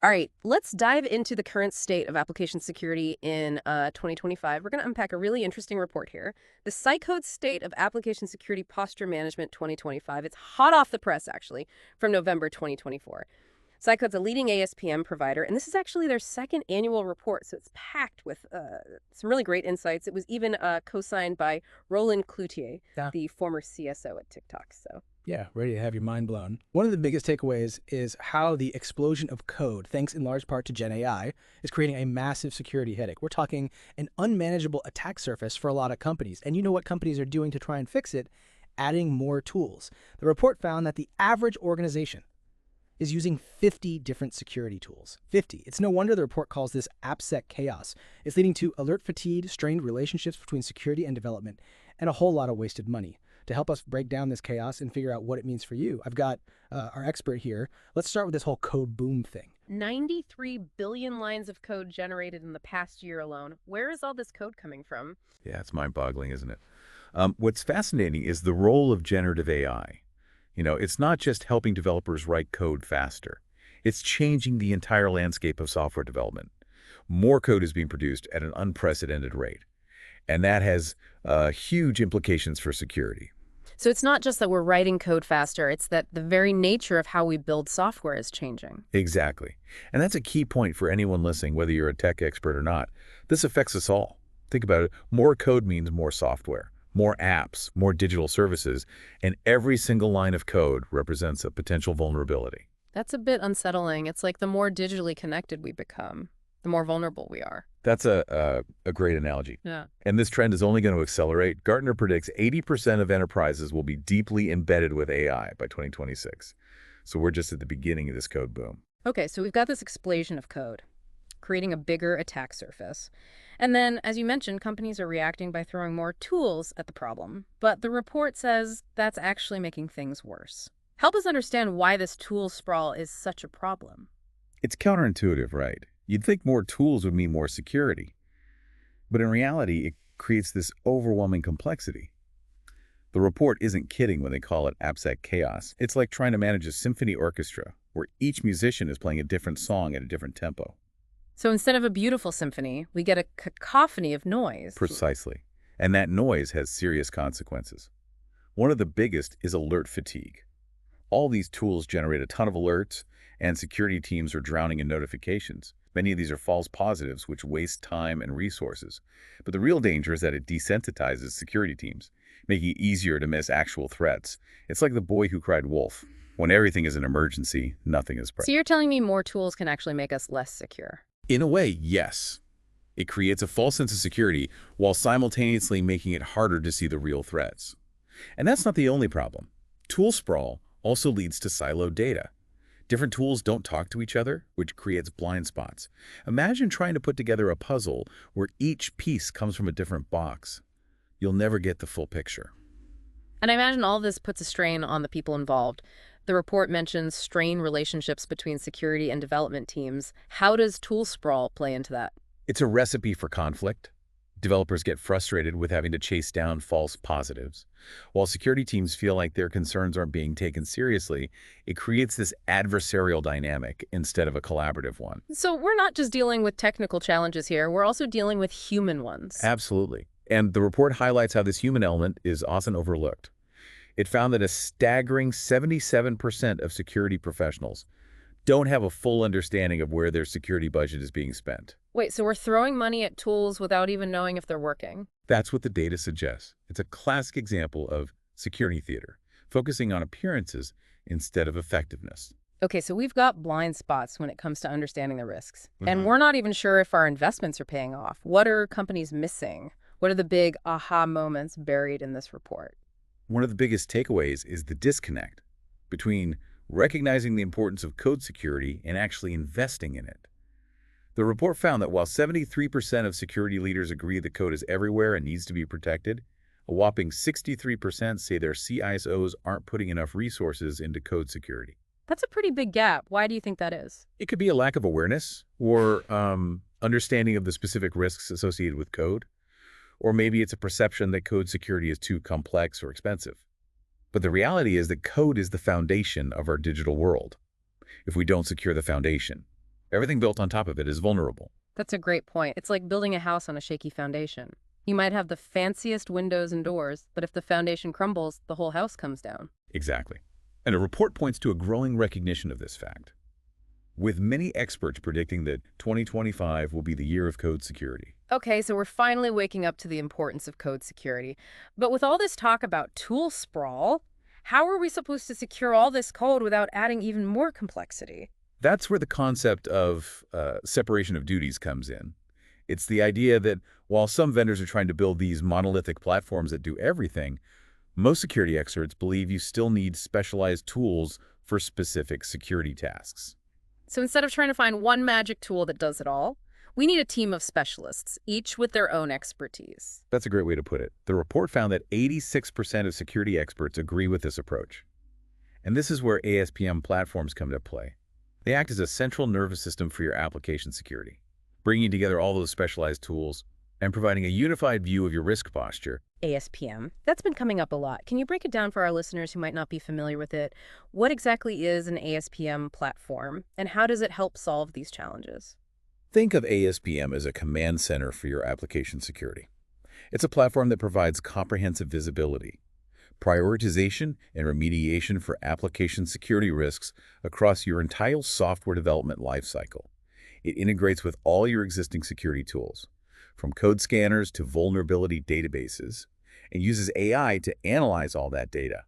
All right, let's dive into the current state of application security in 2025. We're going to unpack a really interesting report here. The Cycode State of Application Security Posture Management 2025. It's hot off the press, actually, from November 2024. Cycode's a leading ASPM provider, and this is actually their second annual report, so it's packed with some really great insights. It was even co-signed by Roland Cloutier, Yeah. the former CSO at TikTok. So Yeah, ready to have your mind blown. One of the biggest takeaways is how the explosion of code, thanks in large part to Gen AI, is creating a massive security headache. We're talking an unmanageable attack surface for a lot of companies. And you know what companies are doing to try and fix it? Adding more tools. The report found that the average organization is using 50 different security tools. 50. It's no wonder the report calls this AppSec chaos. It's leading to alert fatigue, strained relationships between security and development, and a whole lot of wasted money. To help us break down this chaos and figure out what it means for you, I've got our expert here. Let's start with this whole code boom thing. 93 billion lines of code generated in the past year alone. Where is all this code coming from? Yeah, it's mind-boggling, isn't it? What's fascinating is the role of generative AI. It's not just helping developers write code faster. It's changing the entire landscape of software development. More code is being produced at an unprecedented rate, and that has huge implications for security. So it's not just that we're writing code faster, it's that the very nature of how we build software is changing. Exactly. And that's a key point for anyone listening, whether you're a tech expert or not. This affects us all. Think about it. More code means more software, more apps, more digital services, and every single line of code represents a potential vulnerability. That's a bit unsettling. It's like the more digitally connected we become, the more vulnerable we are. That's a great analogy. Yeah. And this trend is only going to accelerate. Gartner predicts 80% of enterprises will be deeply embedded with AI by 2026. So we're just at the beginning of this code boom. Okay, so we've got this explosion of code, creating a bigger attack surface. And then, as you mentioned, companies are reacting by throwing more tools at the problem. But the report says that's actually making things worse. Help us understand why this tool sprawl is such a problem. It's counterintuitive, right? You'd think more tools would mean more security. But in reality, it creates this overwhelming complexity. The report isn't kidding when they call it AppSec chaos. It's like trying to manage a symphony orchestra, where each musician is playing a different song at a different tempo. So instead of a beautiful symphony, we get a cacophony of noise. Precisely. And that noise has serious consequences. One of the biggest is alert fatigue. All these tools generate a ton of alerts, and security teams are drowning in notifications. Many of these are false positives, which waste time and resources. But the real danger is that it desensitizes security teams, making it easier to miss actual threats. It's like the boy who cried wolf. When everything is an emergency, nothing is So you're telling me more tools can actually make us less secure? In a way, yes. It creates a false sense of security while simultaneously making it harder to see the real threats. And that's not the only problem. Tool sprawl also leads to siloed data. Different tools don't talk to each other, which creates blind spots. Imagine trying to put together a puzzle where each piece comes from a different box. You'll never get the full picture. And I imagine all this puts a strain on the people involved. The report mentions strained relationships between security and development teams. How does tool sprawl play into that? It's a recipe for conflict. Developers get frustrated with having to chase down false positives. While security teams feel like their concerns aren't being taken seriously, it creates this adversarial dynamic instead of a collaborative one. So we're not just dealing with technical challenges here, we're also dealing with human ones. Absolutely. And the report highlights how this human element is often overlooked. It found that a staggering 77% of security professionals don't have a full understanding of where their security budget is being spent. Wait, so we're throwing money at tools without even knowing if they're working? That's what the data suggests. It's a classic example of security theater, focusing on appearances instead of effectiveness. Okay, so we've got blind spots when it comes to understanding the risks. And we're not even sure if our investments are paying off. What are companies missing? What are the big aha moments buried in this report? One of the biggest takeaways is the disconnect between recognizing the importance of code security and actually investing in it. The report found that while 73% of security leaders agree that code is everywhere and needs to be protected, a whopping 63% say their CISOs aren't putting enough resources into code security. That's a pretty big gap. Why do you think that is? It could be a lack of awareness or understanding of the specific risks associated with code, or maybe it's a perception that code security is too complex or expensive. But the reality is that code is the foundation of our digital world. If we don't secure the foundation, Everything built on top of it is vulnerable. That's a great point. It's like building a house on a shaky foundation. You might have the fanciest windows and doors, but if the foundation crumbles, the whole house comes down. Exactly. And a report points to a growing recognition of this fact, with many experts predicting that 2025 will be the year of code security. Okay, so we're finally waking up to the importance of code security. But with all this talk about tool sprawl, how are we supposed to secure all this code without adding even more complexity? That's where the concept of separation of duties comes in. It's the idea that while some vendors are trying to build these monolithic platforms that do everything, most security experts believe you still need specialized tools for specific security tasks. So instead of trying to find one magic tool that does it all, we need a team of specialists, each with their own expertise. That's a great way to put it. The report found that 86% of security experts agree with this approach. And this is where ASPM platforms come to play. They act as a central nervous system for your application security, bringing together all those specialized tools and providing a unified view of your risk posture. ASPM. That's been coming up a lot. Can you break it down for our listeners who might not be familiar with it? What exactly is an ASPM platform, and how does it help solve these challenges? Think of ASPM as a command center for your application security. It's a platform that provides comprehensive visibility, prioritization, and remediation for application security risks across your entire software development lifecycle. It integrates with all your existing security tools, from code scanners to vulnerability databases, and uses AI to analyze all that data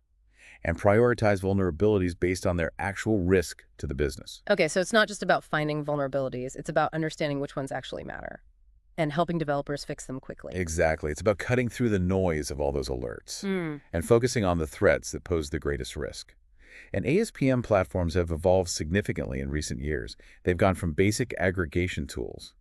and prioritize vulnerabilities based on their actual risk to the business. Okay, so it's not just about finding vulnerabilities. It's about understanding which ones actually matter and helping developers fix them quickly. Exactly. It's about cutting through the noise of all those alerts and focusing on the threats that pose the greatest risk. And ASPM platforms have evolved significantly in recent years. They've gone from basic aggregation tools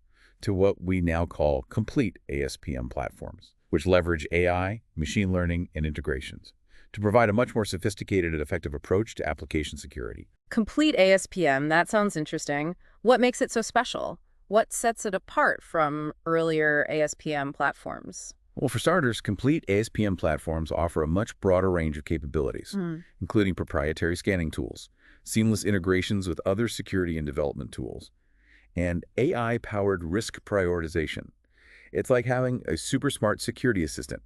to what we now call complete ASPM platforms, which leverage AI, machine learning, and integrations to provide a much more sophisticated and effective approach to application security. Complete ASPM, that sounds interesting. What makes it so special? What sets it apart from earlier ASPM platforms? Well, for starters, complete ASPM platforms offer a much broader range of capabilities, including proprietary scanning tools, seamless integrations with other security and development tools, and AI-powered risk prioritization. It's like having a super smart security assistant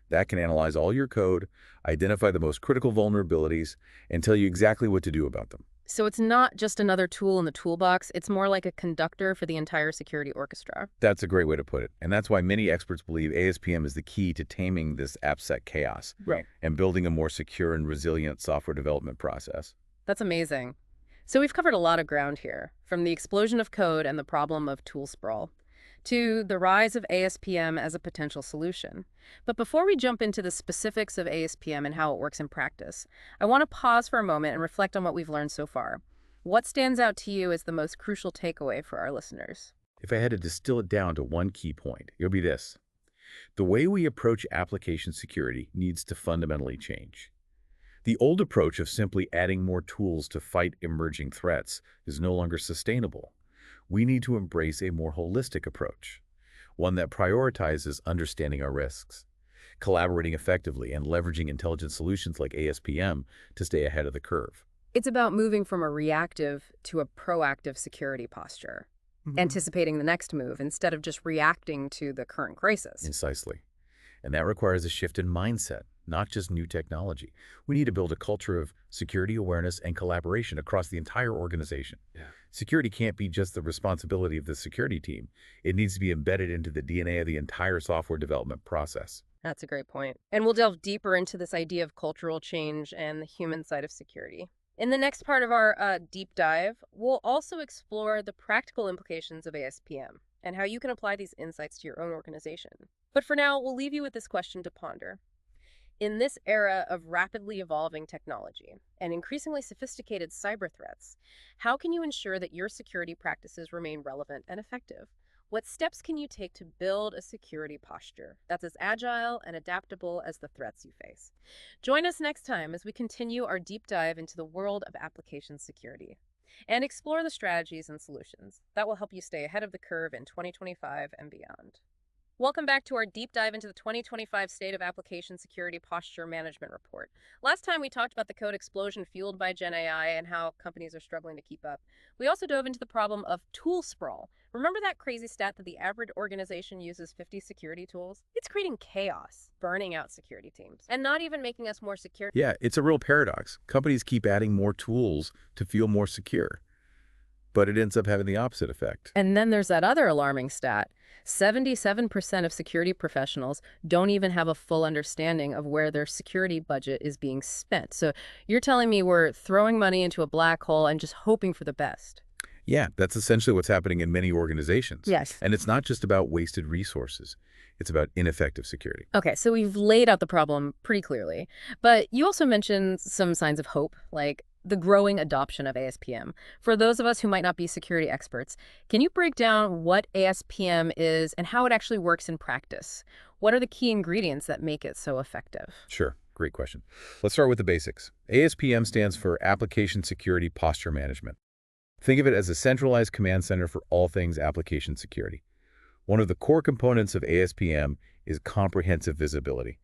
that can analyze all your code, identify the most critical vulnerabilities, and tell you exactly what to do about them. So it's not just another tool in the toolbox, it's more like a conductor for the entire security orchestra. That's a great way to put it. And that's why many experts believe ASPM is the key to taming this AppSec chaos and building a more secure and resilient software development process. That's amazing. So we've covered a lot of ground here, from the explosion of code and the problem of tool sprawl, to the rise of ASPM as a potential solution. But before we jump into the specifics of ASPM and how it works in practice, I want to pause for a moment and reflect on what we've learned so far. What stands out to you as the most crucial takeaway for our listeners? If I had to distill it down to one key point, it would be this. The way we approach application security needs to fundamentally change. The old approach of simply adding more tools to fight emerging threats is no longer sustainable. We need to embrace a more holistic approach, one that prioritizes understanding our risks, collaborating effectively, and leveraging intelligent solutions like ASPM to stay ahead of the curve. It's about moving from a reactive to a proactive security posture, anticipating the next move instead of just reacting to the current crisis. Precisely. And that requires a shift in mindset, not just new technology. We need to build a culture of security awareness and collaboration across the entire organization. Security can't be just the responsibility of the security team. It needs to be embedded into the DNA of the entire software development process. That's a great point. And we'll delve deeper into this idea of cultural change and the human side of security. In the next part of our deep dive, we'll also explore the practical implications of ASPM and how you can apply these insights to your own organization. But for now, we'll leave you with this question to ponder. In this era of rapidly evolving technology and increasingly sophisticated cyber threats, how can you ensure that your security practices remain relevant and effective? What steps can you take to build a security posture that's as agile and adaptable as the threats you face? Join us next time as we continue our deep dive into the world of application security and explore the strategies and solutions that will help you stay ahead of the curve in 2025 and beyond. Welcome back to our deep dive into the 2025 State of Application Security Posture Management Report. Last time we talked about the code explosion fueled by Gen AI and how companies are struggling to keep up. We also dove into the problem of tool sprawl. Remember that crazy stat that the average organization uses 50 security tools? It's creating chaos, burning out security teams, and not even making us more secure. Yeah, it's a real paradox. Companies keep adding more tools to feel more secure, but it ends up having the opposite effect. And then there's that other alarming stat. 77% of security professionals don't even have a full understanding of where their security budget is being spent. So you're telling me we're throwing money into a black hole and just hoping for the best. Yeah, that's essentially what's happening in many organizations. Yes. And it's not just about wasted resources. It's about ineffective security. Okay, so we've laid out the problem pretty clearly. But you also mentioned some signs of hope, like the growing adoption of ASPM. For those of us who might not be security experts, can you break down what ASPM is and how it actually works in practice? What are the key ingredients that make it so effective? Sure, great question. Let's start with the basics. ASPM stands for Application Security Posture Management. Think of it as a centralized command center for all things application security. One of the core components of ASPM is comprehensive visibility.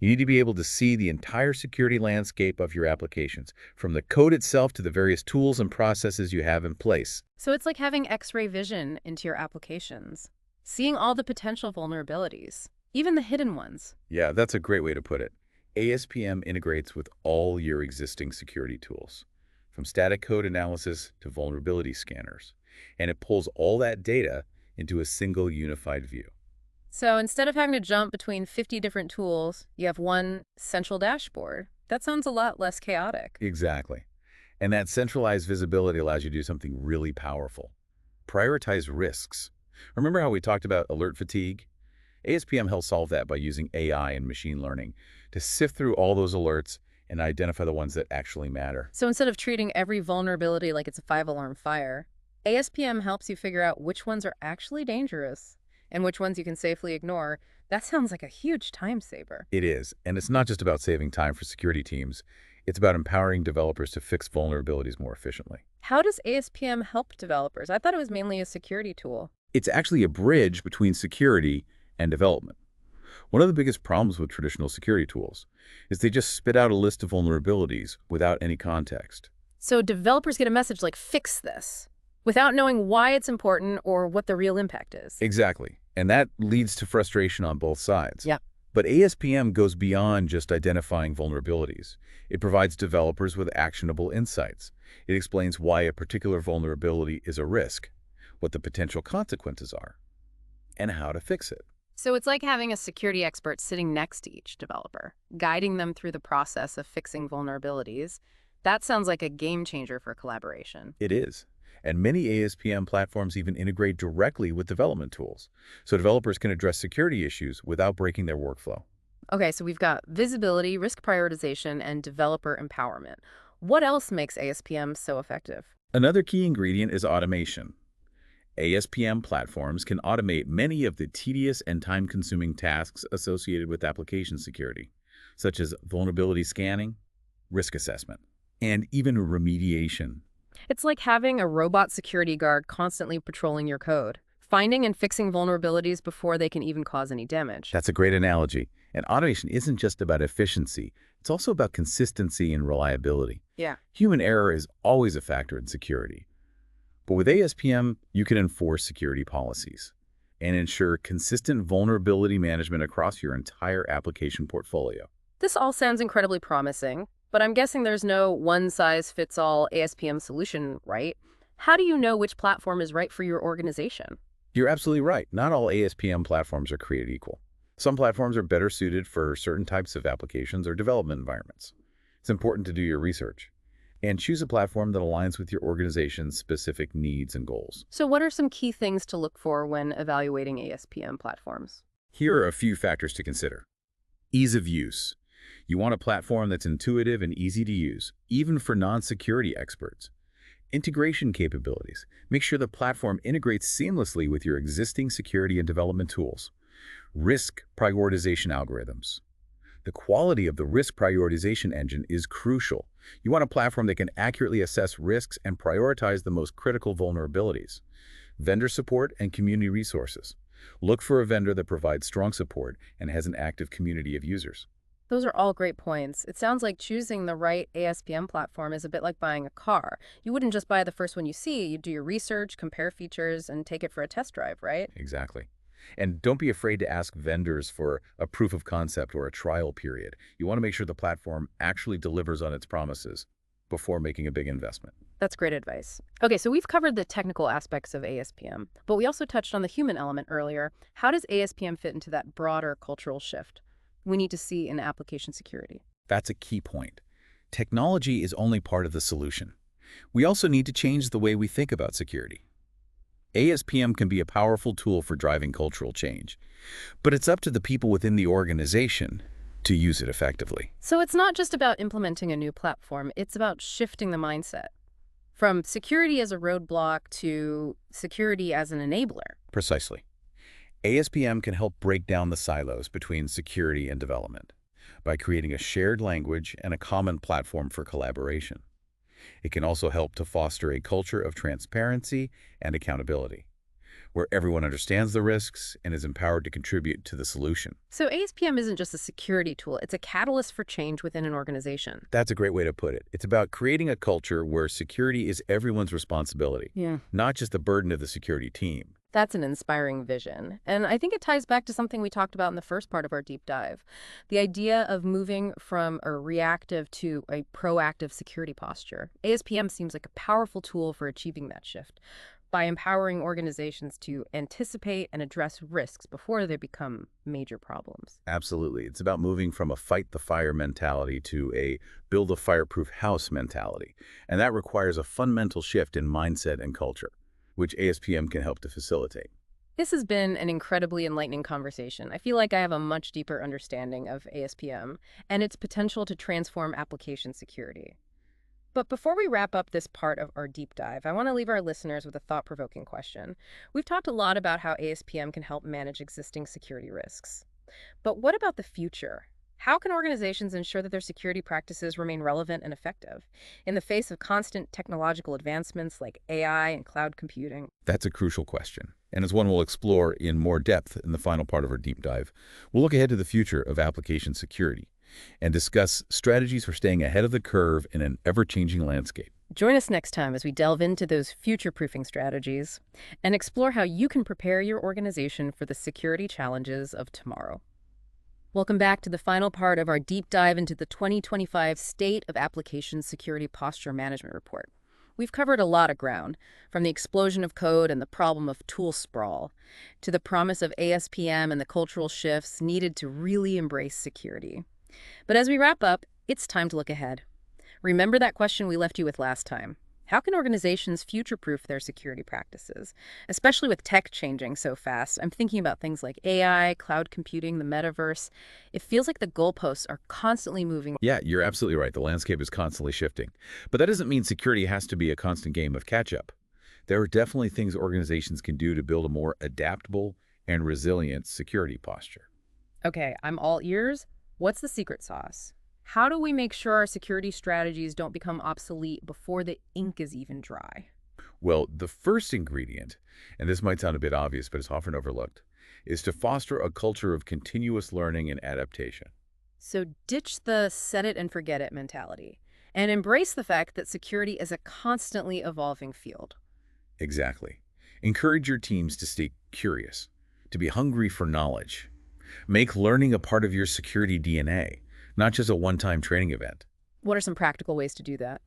You need to be able to see the entire security landscape of your applications, from the code itself to the various tools and processes you have in place. So it's like having X-ray vision into your applications, seeing all the potential vulnerabilities, even the hidden ones. Yeah, that's a great way to put it. ASPM integrates with all your existing security tools, from static code analysis to vulnerability scanners, and it pulls all that data into a single unified view. So instead of having to jump between 50 different tools, you have one central dashboard. That sounds a lot less chaotic. Exactly. And that centralized visibility allows you to do something really powerful. Prioritize risks. Remember how we talked about alert fatigue? ASPM helps solve that by using AI and machine learning to sift through all those alerts and identify the ones that actually matter. So instead of treating every vulnerability like it's a 5-alarm fire, ASPM helps you figure out which ones are actually dangerous and which ones you can safely ignore. That sounds like a huge time saver. It is, and it's not just about saving time for security teams. It's about empowering developers to fix vulnerabilities more efficiently. How does ASPM help developers? I thought it was mainly a security tool. It's actually a bridge between security and development. One of the biggest problems with traditional security tools is they just spit out a list of vulnerabilities without any context. So developers get a message like, fix this, without knowing why it's important or what the real impact is. Exactly. And that leads to frustration on both sides. Yeah. But ASPM goes beyond just identifying vulnerabilities. It provides developers with actionable insights. It explains why a particular vulnerability is a risk, what the potential consequences are, and how to fix it. So it's like having a security expert sitting next to each developer, guiding them through the process of fixing vulnerabilities. That sounds like a game changer for collaboration. It is. And many ASPM platforms even integrate directly with development tools, so developers can address security issues without breaking their workflow. Okay, so we've got visibility, risk prioritization, and developer empowerment. What else makes ASPM so effective? Another key ingredient is automation. ASPM platforms can automate many of the tedious and time-consuming tasks associated with application security, such as vulnerability scanning, risk assessment, and even remediation. It's like having a robot security guard constantly patrolling your code, finding and fixing vulnerabilities before they can even cause any damage. That's a great analogy. And automation isn't just about efficiency. It's also about consistency and reliability. Yeah. Human error is always a factor in security. But with ASPM, you can enforce security policies and ensure consistent vulnerability management across your entire application portfolio. This all sounds incredibly promising, but I'm guessing there's no one-size-fits-all ASPM solution, right? How do you know which platform is right for your organization? You're absolutely right. Not all ASPM platforms are created equal. Some platforms are better suited for certain types of applications or development environments. It's important to do your research and choose a platform that aligns with your organization's specific needs and goals. So what are some key things to look for when evaluating ASPM platforms? Here are a few factors to consider. Ease of use. You want a platform that's intuitive and easy to use, even for non-security experts. Integration capabilities. Make sure the platform integrates seamlessly with your existing security and development tools. Risk prioritization algorithms. The quality of the risk prioritization engine is crucial. You want a platform that can accurately assess risks and prioritize the most critical vulnerabilities. Vendor support and community resources. Look for a vendor that provides strong support and has an active community of users. Those are all great points. It sounds like choosing the right ASPM platform is a bit like buying a car. You wouldn't just buy the first one you see, you'd do your research, compare features, and take it for a test drive, right? Exactly. And don't be afraid to ask vendors for a proof of concept or a trial period. You want to make sure the platform actually delivers on its promises before making a big investment. That's great advice. Okay, so we've covered the technical aspects of ASPM, but we also touched on the human element earlier. How does ASPM fit into that broader cultural shift we need to see in application security? That's a key point. Technology is only part of the solution. We also need to change the way we think about security. ASPM can be a powerful tool for driving cultural change, but it's up to the people within the organization to use it effectively. So it's not just about implementing a new platform, it's about shifting the mindset from security as a roadblock to security as an enabler. Precisely. ASPM can help break down the silos between security and development by creating a shared language and a common platform for collaboration. It can also help to foster a culture of transparency and accountability, where everyone understands the risks and is empowered to contribute to the solution. So ASPM isn't just a security tool, it's a catalyst for change within an organization. That's a great way to put it. It's about creating a culture where security is everyone's responsibility, Yeah. not just the burden of the security team. That's an inspiring vision. And I think it ties back to something we talked about in the first part of our deep dive. The idea of moving from a reactive to a proactive security posture. ASPM seems like a powerful tool for achieving that shift by empowering organizations to anticipate and address risks before they become major problems. Absolutely. It's about moving from a fight the fire mentality to a build a fireproof house mentality. And that requires a fundamental shift in mindset and culture, which ASPM can help to facilitate. This has been an incredibly enlightening conversation. I feel like I have a much deeper understanding of ASPM and its potential to transform application security. But before we wrap up this part of our deep dive, I want to leave our listeners with a thought-provoking question. We've talked a lot about how ASPM can help manage existing security risks. But what about the future? How can organizations ensure that their security practices remain relevant and effective in the face of constant technological advancements like AI and cloud computing? That's a crucial question, and it's one we'll explore in more depth in the final part of our deep dive. We'll look ahead to the future of application security and discuss strategies for staying ahead of the curve in an ever-changing landscape. Join us next time as we delve into those future-proofing strategies and explore how you can prepare your organization for the security challenges of tomorrow. Welcome back to the final part of our deep dive into the 2025 State of Application Security Posture Management Report. We've covered a lot of ground, from the explosion of code and the problem of tool sprawl, to the promise of ASPM and the cultural shifts needed to really embrace security. But as we wrap up, it's time to look ahead. Remember that question we left you with last time. How can organizations future-proof their security practices, especially with tech changing so fast? I'm thinking about things like AI, cloud computing, the metaverse. It feels like the goalposts are constantly moving. Yeah, you're absolutely right. The landscape is constantly shifting. But that doesn't mean security has to be a constant game of catch-up. There are definitely things organizations can do to build a more adaptable and resilient security posture. Okay, I'm all ears. What's the secret sauce? How do we make sure our security strategies don't become obsolete before the ink is even dry? Well, the first ingredient, and this might sound a bit obvious, but it's often overlooked, is to foster a culture of continuous learning and adaptation. So ditch the set it and forget it mentality and embrace the fact that security is a constantly evolving field. Exactly. Encourage your teams to stay curious, to be hungry for knowledge. Make learning a part of your security DNA, not just a one-time training event. What are some practical ways to do that?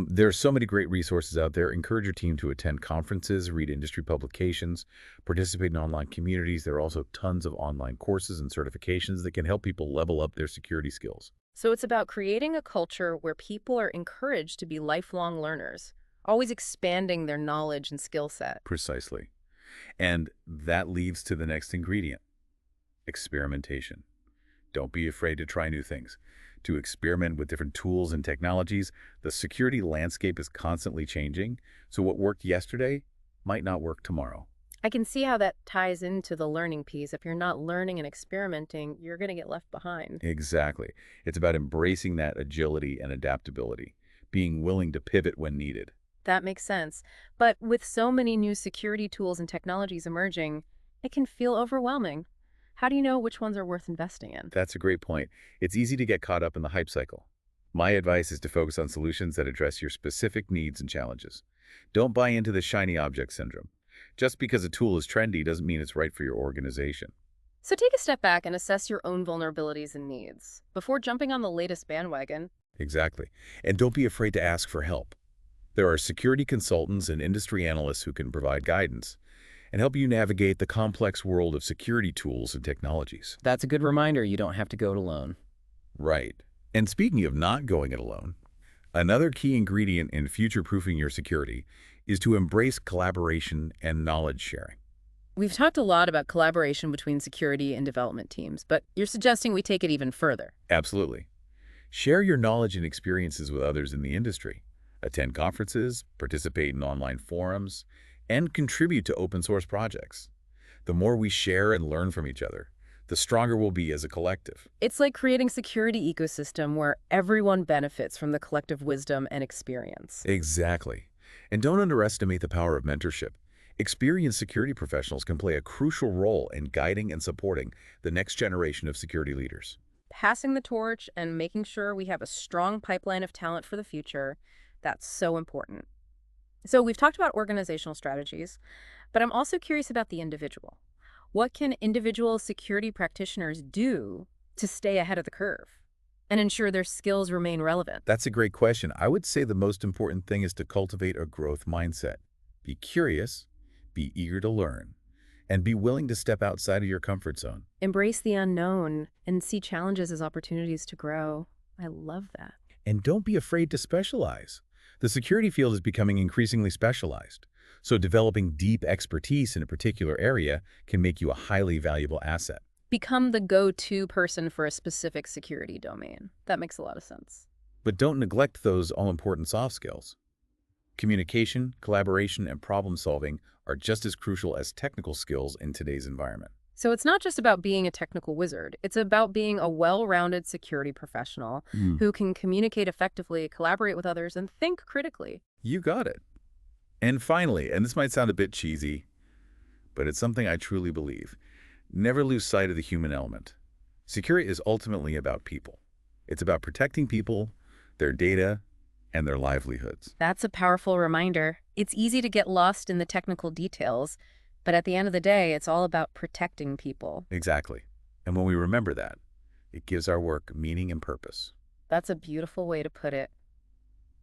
There are so many great resources out there. Encourage your team to attend conferences, read industry publications, participate in online communities. There are also tons of online courses and certifications that can help people level up their security skills. So it's about creating a culture where people are encouraged to be lifelong learners, always expanding their knowledge and skill set. Precisely. And that leads to the next ingredient, experimentation. Don't be afraid to try new things, to experiment with different tools and technologies. The security landscape is constantly changing, so what worked yesterday might not work tomorrow. I can see how that ties into the learning piece. If you're not learning and experimenting, you're going to get left behind. Exactly. It's about embracing that agility and adaptability, being willing to pivot when needed. That makes sense. But with so many new security tools and technologies emerging, It can feel overwhelming. How do you know which ones are worth investing in? That's a great point. It's easy to get caught up in the hype cycle. My advice is to focus on solutions that address your specific needs and challenges. Don't buy into the shiny object syndrome. Just because a tool is trendy doesn't mean it's right for your organization. So take a step back and assess your own vulnerabilities and needs before jumping on the latest bandwagon. Exactly. And don't be afraid to ask for help. There are security consultants and industry analysts who can provide guidance and help you navigate the complex world of security tools and technologies. That's a good reminder you don't have to go it alone. Right. And speaking of not going it alone, another key ingredient in future-proofing your security is to embrace collaboration and knowledge sharing. We've talked a lot about collaboration between security and development teams, but you're suggesting we take it even further. Absolutely. Share your knowledge and experiences with others in the industry. Attend conferences, participate in online forums, and contribute to open source projects. The more we share and learn from each other, the stronger we'll be as a collective. It's like creating a security ecosystem where everyone benefits from the collective wisdom and experience. Exactly. And don't underestimate the power of mentorship. Experienced security professionals can play a crucial role in guiding and supporting the next generation of security leaders. Passing the torch and making sure we have a strong pipeline of talent for the future, that's so important. So we've talked about organizational strategies, but I'm also curious about the individual. What can individual security practitioners do to stay ahead of the curve and ensure their skills remain relevant? That's a great question. I would say the most important thing is to cultivate a growth mindset. Be curious, be eager to learn, and be willing to step outside of your comfort zone. Embrace the unknown and see challenges as opportunities to grow. I love that. And don't be afraid to specialize. The security field is becoming increasingly specialized, so developing deep expertise in a particular area can make you a highly valuable asset. Become the go-to person for a specific security domain. That makes a lot of sense. But don't neglect those all-important soft skills. Communication, collaboration, and problem-solving are just as crucial as technical skills in today's environment. So it's not just about being a technical wizard. It's about being a well-rounded security professional who can communicate effectively, collaborate with others, and think critically. You got it. And finally, and this might sound a bit cheesy, but it's something I truly believe, never lose sight of the human element. Security is ultimately about people. It's about protecting people, their data, and their livelihoods. That's a powerful reminder. It's easy to get lost in the technical details, but at the end of the day, it's all about protecting people. Exactly. And when we remember that, it gives our work meaning and purpose. That's a beautiful way to put it.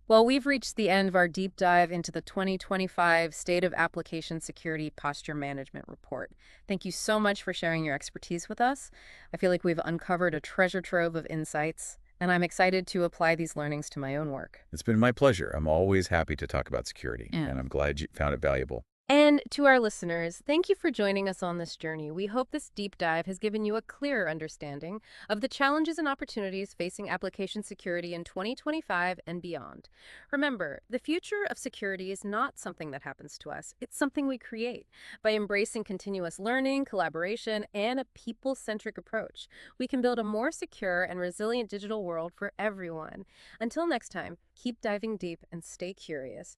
Well, we've reached the end of our deep dive into the 2025 State of Application Security Posture Management Report. Thank you so much for sharing your expertise with us. I feel like we've uncovered a treasure trove of insights, and I'm excited to apply these learnings to my own work. It's been my pleasure. I'm always happy to talk about security, Yeah. and I'm glad you found it valuable. And to our listeners, thank you for joining us on this journey. We hope this deep dive has given you a clearer understanding of the challenges and opportunities facing application security in 2025 and beyond. Remember, the future of security is not something that happens to us. It's something we create. By embracing continuous learning, collaboration, and a people-centric approach, we can build a more secure and resilient digital world for everyone. Until next time, keep diving deep and stay curious.